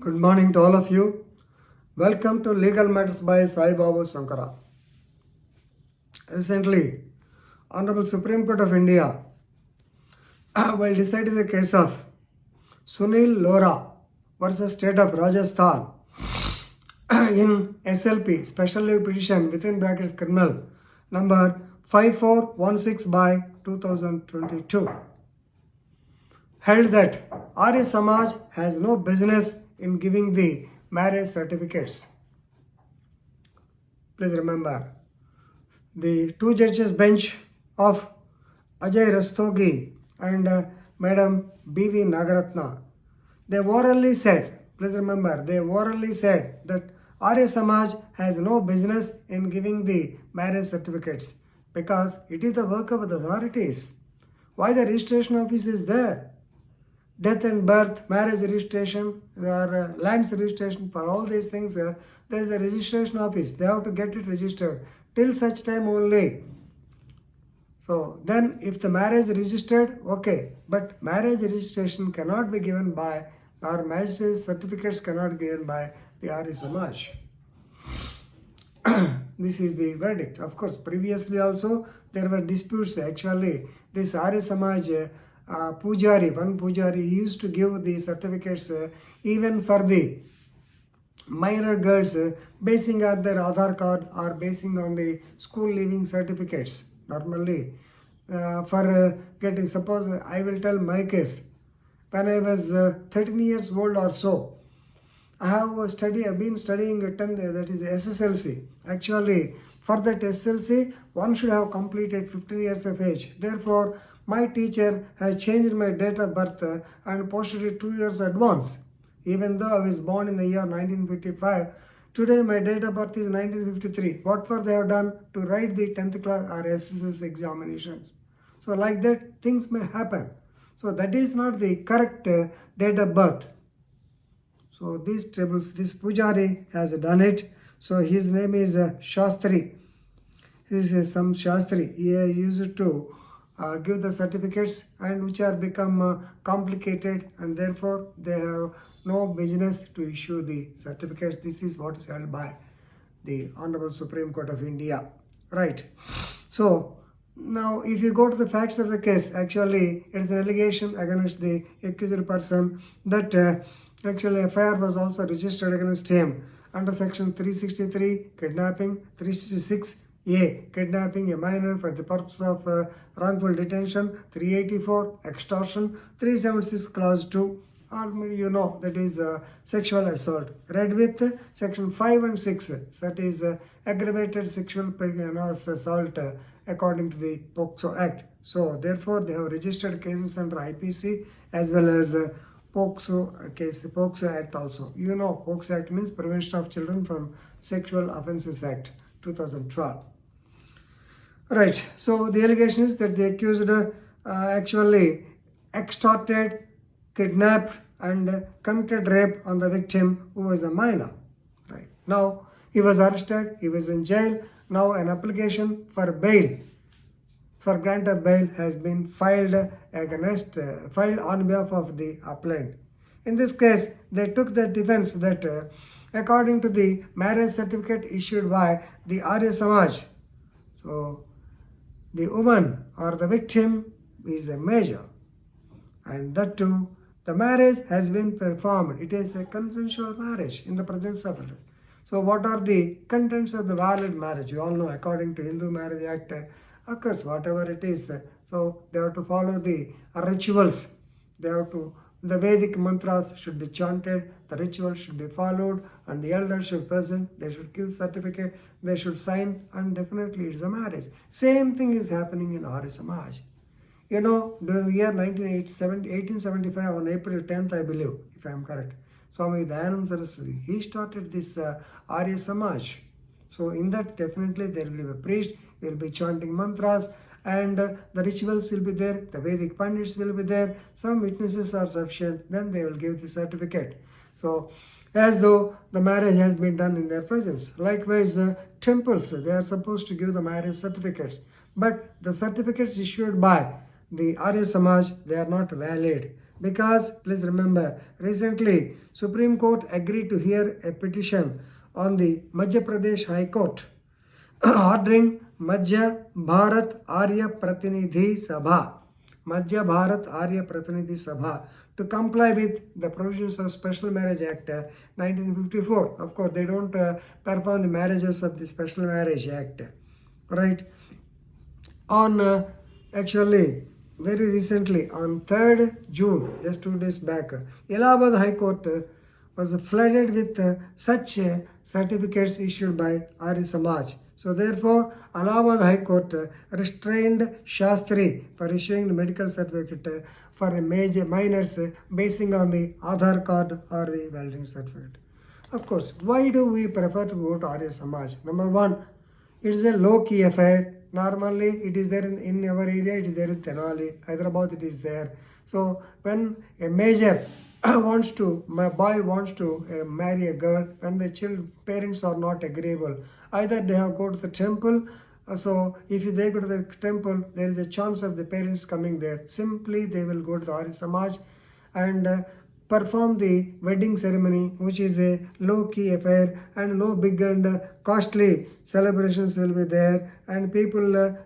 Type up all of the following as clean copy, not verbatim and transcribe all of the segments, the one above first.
Good morning to all of you. Welcome to Legal Matters by Sai Babu Sankara. Recently, Honorable Supreme Court of India, while deciding the case of Sunil Lora versus State of Rajasthan in SLP, Special Leave Petition within brackets criminal number 5416 by 2022, held that ARYA Samaj has no business in giving the marriage certificates. Please remember, the two judges bench of Ajay Rastogi and Madam B.V. Nagaratna, they orally said, please remember, they orally said that ARYA Samaj has no business in giving the marriage certificates because it is the work of the authorities. Why the registration office is there? Death and birth, marriage registration, or lands registration, for all these things, there is a registration office. They have to get it registered till such time only. So then if the marriage registered, okay, but marriage registration cannot be given by, or marriage certificates cannot be given by the ARYA Samaj. This is the verdict. Of course, previously also there were disputes. Actually, this ARYA Samaj one Pujari, he used to give the certificates even for the minor girls, basing on their Adhaar card or basing on the school leaving certificates. Normally, for getting, suppose I will tell my case. When I was 13 years old or so, I have been studying 10th, that is SSLC. Actually, for that SSLC, one should have completed 15 years of age. Therefore, my teacher has changed my date of birth and posted it 2 years advance. Even though I was born in the year 1955, today my date of birth is 1953. What for they have done? To write the 10th class or SSS examinations. So like that, things may happen. So that is not the correct date of birth. So these tables, this Pujari has done it. So his name is Shastri. This is some Shastri. He used to give the certificates and which are become complicated, and therefore they have no business to issue the certificates. This is what is held by the Honorable Supreme Court of India. Right. So now if you go to the facts of the case, actually it is an allegation against the accused person that actually FIR was also registered against him under section 363 kidnapping, 366 kidnapping a minor for the purpose of wrongful detention, 384 extortion, 376 clause 2, or you know that is sexual assault. Read with section 5 and 6, that is aggravated sexual assault according to the POCSO Act. So therefore they have registered cases under IPC as well as POCSO case, POCSO Act also. You know, POCSO Act means Prevention of Children from Sexual Offences Act 2012. Right, so the allegation is that the accused actually extorted, kidnapped and committed rape on the victim who was a minor. Right, now he was arrested, he was in jail. Now an application for bail, for grant of bail has been filed on behalf of the appellant. In this case, they took the defense that according to the marriage certificate issued by the ARYA Samaj, so the woman or the victim is a major, and that too, the marriage has been performed. It is a consensual marriage in the presence of others. So what are the contents of the valid marriage? You all know, according to Hindu Marriage Act, occurs whatever it is. So they have to follow the rituals. They have to, the Vedic mantras should be chanted, the rituals should be followed, and the elders should present, they should give certificate, they should sign, and definitely it's a marriage. Same thing is happening in ARYA Samaj. You know, during the year 1875, on April 10th, I believe, if I am correct, Swami Dayananda Saraswati, he started this ARYA Samaj. So in that, definitely there will be a priest, will be chanting mantras, and the rituals will be there, the Vedic Pandits will be there, some witnesses are sufficient, then they will give the certificate. So as though the marriage has been done in their presence. Likewise, temples, they are supposed to give the marriage certificates, but the certificates issued by the ARYA Samaj, they are not valid. Because please remember, recently Supreme Court agreed to hear a petition on the Madhya Pradesh High Court ordering Madhya Bharat Arya Pratinidhi Sabha to comply with the provisions of Special Marriage Act 1954. Of course, they don't perform the marriages of the Special Marriage Act, right? On actually very recently, on 3rd June, just 2 days back, Allahabad High Court was flooded with such certificates issued by ARYA Samaj. So therefore, Allahabad High Court restrained Shastri for issuing the medical certificate for a minors basing on the Adhaar card or the welding certificate. Of course, why do we prefer to go to ARYA Samaj? Number one, it is a low-key affair. Normally, it is there in our area, it is there in Tenali, Hyderabad, it is there. So, when a major my boy wants to marry a girl, when the parents are not agreeable, either they have go to the temple. So, if they go to the temple, there is a chance of the parents coming there. Simply, they will go to the ARYA Samaj and perform the wedding ceremony, which is a low-key affair, and no big and costly celebrations will be there, and people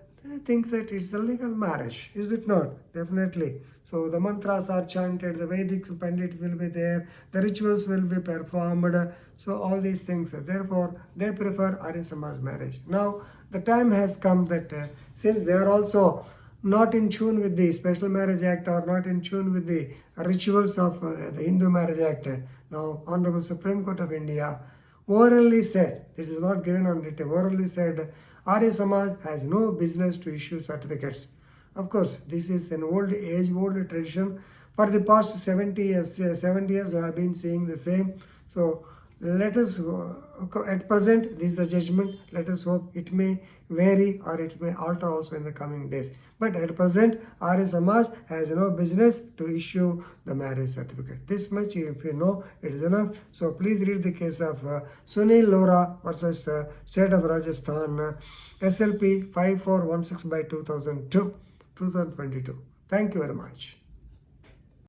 think that it's a legal marriage. Is it not? Definitely. So the mantras are chanted, the Vedic Pandit will be there, the rituals will be performed, so all these things. Therefore, they prefer ARYA Samaj marriage. Now, the time has come that since they are also not in tune with the Special Marriage Act or not in tune with the rituals of the Hindu Marriage Act, now Honorable Supreme Court of India orally said, this is not given on written, orally said, ARYA Samaj has no business to issue certificates. Of course, this is an old tradition. For the past 70 years I have been saying the same. So let us, at present, this is the judgment. Let us hope it may vary or it may alter also in the coming days. But at present, ARYA Samaj has no business to issue the marriage certificate. This much, if you know, it is enough. So please read the case of Sunil Lora versus State of Rajasthan, SLP 5416/2022. Thank you very much.